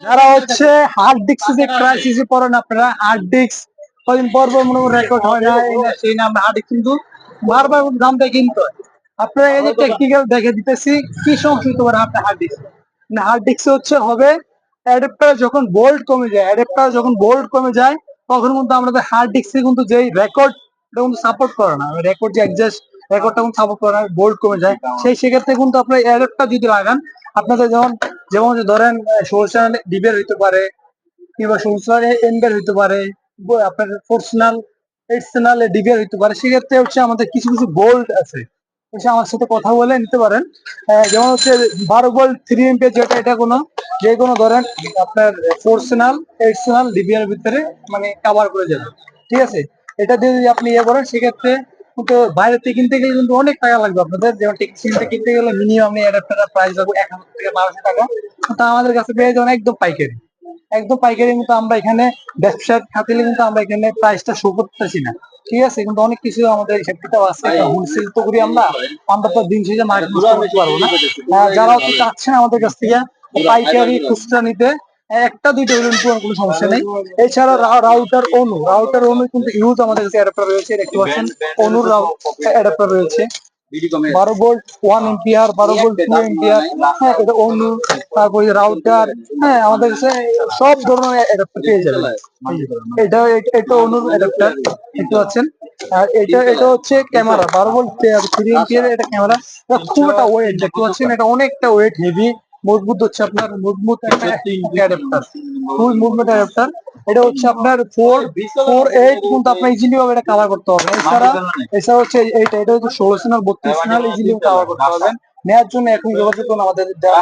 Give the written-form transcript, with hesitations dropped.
যারা হচ্ছে hard disk যে ক্রাইসিসে পড়েন আপনারা, হার্ড ডিস্ক কদিন পর পর মনে রেকর্ড হয় না, এই না সেই না, হার্ড ডিস্ক কিন্তু বারবার দামটা কিনতে হয়। আপনারা এই যে টেকনিক্যাল দেখে দিতেছি কি সমস্যা হতে পারে আপনার হার্ড ডিস্ক। হার্ড ডিস্ক হচ্ছে হবে অ্যাডাপ্টার যখন বোল্ট কমে যায়, অ্যাডাপ্টার যখন বোল্ট কমে যায় তখন কিন্তু আমাদের হার্ড ডিস্কে কিন্তু যেই রেকর্ড কিন্তু সাপোর্ট করে না, রেকর্ড যে অ্যাডজাস্ট রেকর্ডটা কিন্তু সাপোর্ট করে না, বোল্ট কমে যায়। সেক্ষেত্রে কিন্তু আপনার অ্যাডাপ্টার যদি লাগান, আপনাদের যেমন যেমন ধরেন 16 ডিবের হইতে পারে, কিংবা 16 এমবের হইতে পারে, আপনার ফোর্সনাল 8 ডিবের হইতে পারে। সেক্ষেত্রে হচ্ছে আমাদের কিছু কিছু বোল্ট আছে, হচ্ছে আমার সাথে কথা বলে নিতে পারেন। যেমন হচ্ছে 12 ভোল্ট 3 এমপি, যেটা এটা কোনো যে কোনো ধরেন আপনার ফোর্সনাল 8 ডিবিআর ভিতরে মানে কভার করে যাবে। ঠিক আছে, এটা দিয়ে যদি আপনি ইয়ে করেন সেক্ষেত্রে কিন্তু বাইরে থেকে কিনতে গেলে কিন্তু অনেক টাকা লাগবে আপনাদের। যেমন টেকনিশিয়ানটা কিনতে গেলে মিনিমাম অ্যাডাপ্টারের প্রাইস লাগবে 1000 থেকে 1200 টাকা। কিন্তু আমাদের কাছে পেয়ে যাবেন একদম পাইকারি, একদম পাইকারি। কিন্তু আমরা এখানে ব্যবসার খাতিলে কিন্তু আমরা এখানে প্রাইসটা শো করতেছি না। ঠিক আছে, কিন্তু অনেক কিছু আমাদের সেক্টরটাও আছে, হোলসেল তো করি আমরা, আমরা তো দিন শেষে মার্কেট নষ্ট করতে পারবো না। যারা হচ্ছে চাচ্ছেন আমাদের কাছ থেকে পাইকারি খুচরা নিতে, একটা দুইটা হইলে কোনো সমস্যা নেই। এছাড়া রাউটার অনু কিন্তু ইউজ আমাদের কাছে অ্যাডাপ্টার রয়েছে, দেখতে পাচ্ছেন অনুর অ্যাডাপ্টার রয়েছে। 12 ভোল্ট 1 এম্পিয়ার, 12 ভোল্ট 2 এম্পিয়ার, হ্যাঁ এটা অনু, তারপরে রাউটার, হ্যাঁ আমাদের কাছে সব ধরনের অ্যাডাপ্টার পেয়ে যাবেন। এটা এটা অনুর অ্যাডাপ্টার দেখতে পাচ্ছেন। আর এটা হচ্ছে ক্যামেরা, 12 ভোল্ট 3 এম্পিয়ার এটা ক্যামেরা। খুব একটা ওয়েট দেখতে পাচ্ছেন, এটা অনেকটা ওয়েট, হেভি, মজবুত হচ্ছে আপনার, মজবুত একটা অ্যাডাপ্টার, ফুল মুভমেন্ট অ্যাডাপ্টার। এটা হচ্ছে আপনার 448 কিন্তু আপনার ইজিলি ভাবে এটা কাভার করতে হবে। এছাড়া হচ্ছে এটা হচ্ছে 16 32 ইজিলি কাভার করতে পারবেন। নেওয়ার জন্য এখন যোগাযোগ করুন আমাদের দেওয়া